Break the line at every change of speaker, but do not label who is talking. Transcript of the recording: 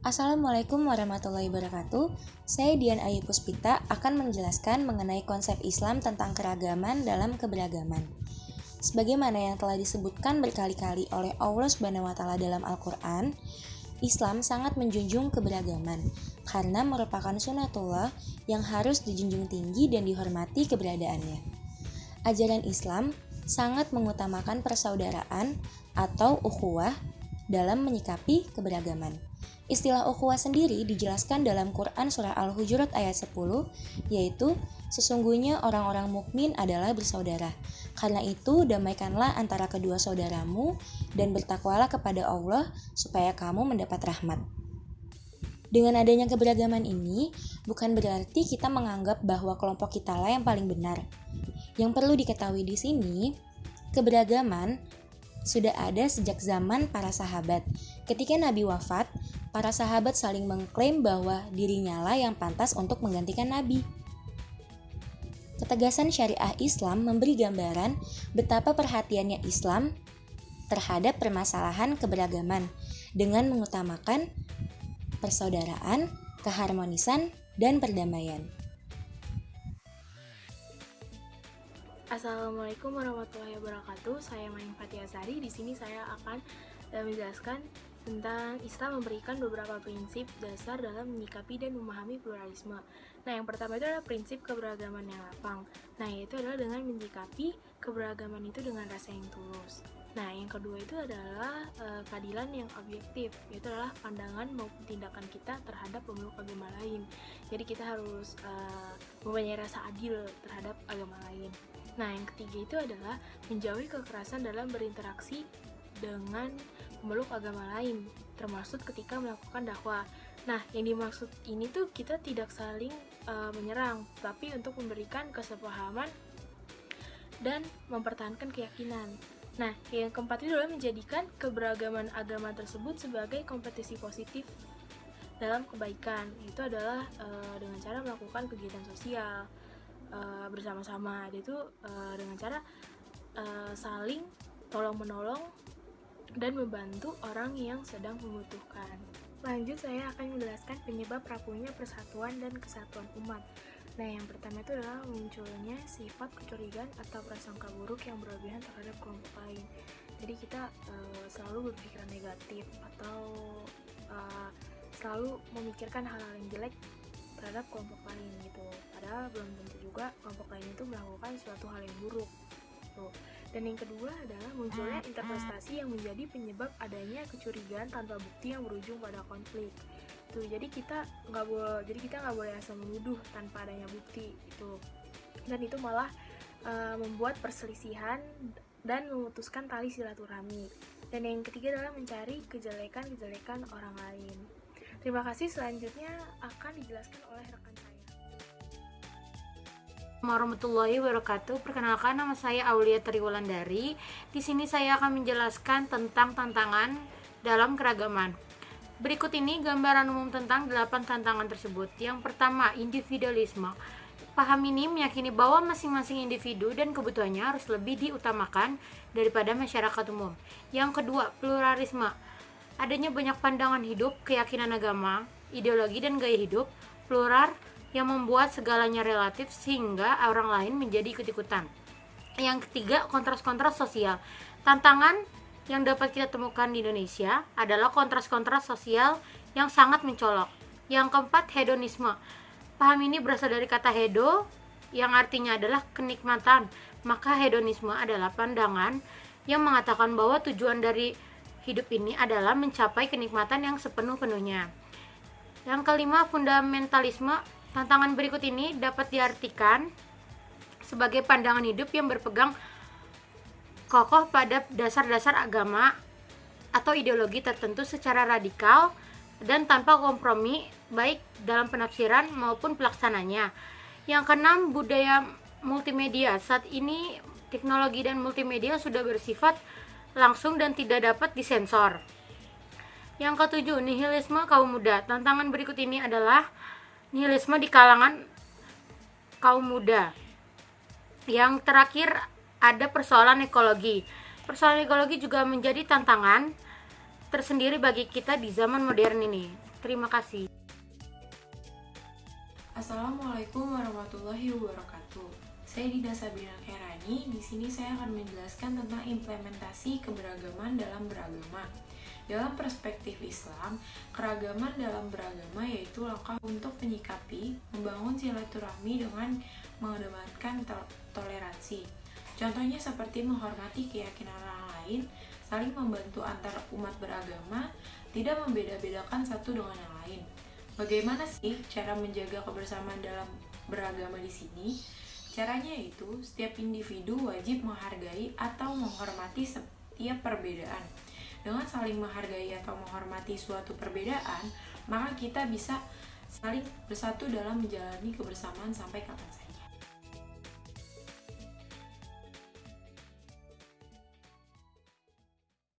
Assalamualaikum warahmatullahi wabarakatuh. Saya Dian Ayu Puspita akan menjelaskan mengenai konsep Islam tentang keragaman dalam keberagaman. Sebagaimana yang telah disebutkan berkali-kali oleh Allah SWT dalam Al-Quran, Islam sangat menjunjung keberagaman karena merupakan sunatullah yang harus dijunjung tinggi dan dihormati keberadaannya. Ajaran Islam sangat mengutamakan persaudaraan atau ukhuwah dalam menyikapi keberagaman. Istilah ukhuwah sendiri dijelaskan dalam Quran Surah Al-Hujurat ayat 10, yaitu sesungguhnya orang-orang mukmin adalah bersaudara. Karena itu damaikanlah antara kedua saudaramu dan bertakwalah kepada Allah supaya kamu mendapat rahmat. Dengan adanya keberagaman ini, bukan berarti kita menganggap bahwa kelompok kita lah yang paling benar. Yang perlu diketahui di sini, keberagaman sudah ada sejak zaman para sahabat. Ketika Nabi wafat, para sahabat saling mengklaim bahwa dirinya lah yang pantas untuk menggantikan Nabi. Ketegasan syariah Islam memberi gambaran betapa perhatiannya Islam terhadap permasalahan keberagaman dengan mengutamakan persaudaraan, keharmonisan, dan perdamaian.
Assalamualaikum warahmatullahi wabarakatuh. Saya Mayang Fatihasari. Di sini saya akan menjelaskan tentang Islam memberikan beberapa prinsip dasar dalam menyikapi dan memahami pluralisme. Nah, yang pertama itu adalah prinsip keberagaman yang lapang. Nah, yaitu adalah dengan menyikapi keberagaman itu dengan rasa yang tulus. Nah, yang kedua itu adalah keadilan yang objektif, yaitu adalah pandangan maupun tindakan kita terhadap pemeluk agama lain. Jadi kita harus mempunyai rasa adil terhadap agama lain. Nah, yang ketiga itu adalah menjauhi kekerasan dalam berinteraksi dengan pemeluk agama lain, termasuk ketika melakukan dakwah. Nah, yang dimaksud ini tuh kita tidak saling menyerang, tapi untuk memberikan kesepahaman dan mempertahankan keyakinan. Nah, yang keempat itu adalah menjadikan keberagaman agama tersebut sebagai kompetisi positif dalam kebaikan. Itu adalah dengan cara melakukan kegiatan sosial bersama-sama, itu dengan cara saling tolong-menolong dan membantu orang yang sedang membutuhkan. Lanjut, saya akan menjelaskan penyebab rapuhnya persatuan dan kesatuan umat. Nah, yang pertama itu adalah munculnya sifat kecurigaan atau prasangka buruk yang berlebihan terhadap kelompok lain. Jadi kita selalu berpikiran negatif atau selalu memikirkan hal-hal yang jelek terhadap kelompok lain gitu. Padahal belum tentu juga kelompok lain itu melakukan suatu hal yang buruk. Tuh. Dan yang kedua adalah munculnya interpretasi yang menjadi penyebab adanya kecurigaan tanpa bukti yang berujung pada konflik. Tuh, jadi kita nggak boleh asal menuduh tanpa adanya bukti itu. Dan itu malah membuat perselisihan dan memutuskan tali silaturahmi. Dan yang ketiga adalah mencari kejelekan orang lain. Terima kasih, selanjutnya akan dijelaskan oleh rekan saya.
Warahmatullahi wabarakatuh. Perkenalkan, nama saya Aulia Triwulandari. Di sini saya akan menjelaskan tentang tantangan dalam keragaman. Berikut ini gambaran umum tentang 8 tantangan tersebut. Yang pertama, individualisme. Paham ini meyakini bahwa masing-masing individu dan kebutuhannya harus lebih diutamakan daripada masyarakat umum. Yang kedua, pluralisme. Adanya banyak pandangan hidup, keyakinan agama, ideologi, dan gaya hidup plural yang membuat segalanya relatif sehingga orang lain menjadi ikut-ikutan. Yang ketiga, kontras-kontras sosial. Tantangan yang dapat kita temukan di Indonesia adalah kontras-kontras sosial yang sangat mencolok. Yang keempat, hedonisme. Paham ini berasal dari kata hedo yang artinya adalah kenikmatan. Maka hedonisme adalah pandangan yang mengatakan bahwa tujuan dari hidup ini adalah mencapai kenikmatan yang sepenuh-penuhnya. Yang kelima, fundamentalisme. Tantangan berikut ini dapat diartikan sebagai pandangan hidup yang berpegang kokoh pada dasar-dasar agama atau ideologi tertentu secara radikal dan tanpa kompromi baik dalam penafsiran maupun pelaksananya. Yang keenam, budaya multimedia. Saat ini teknologi dan multimedia sudah bersifat langsung dan tidak dapat disensor. Yang ketujuh, nihilisme kaum muda. Tantangan berikut ini adalah nihilisme di kalangan kaum muda. Yang terakhir, ada persoalan ekologi. Persoalan ekologi juga menjadi tantangan tersendiri bagi kita di zaman modern ini. Terima kasih.
Assalamualaikum warahmatullahi wabarakatuh. Saya Dina Sabrina Khairani. Di sini saya akan menjelaskan tentang implementasi keberagaman dalam beragama. Dalam perspektif Islam, keragaman dalam beragama yaitu langkah untuk menyikapi, membangun silaturahmi dengan mengedepankan toleransi. Contohnya seperti menghormati keyakinan orang lain, saling membantu antar umat beragama, tidak membeda-bedakan satu dengan yang lain. Bagaimana sih cara menjaga kebersamaan dalam beragama di sini? Caranya yaitu setiap individu wajib menghargai atau menghormati setiap perbedaan. Dengan saling menghargai atau menghormati suatu perbedaan, maka kita bisa saling bersatu dalam menjalani kebersamaan sampai kapan saja.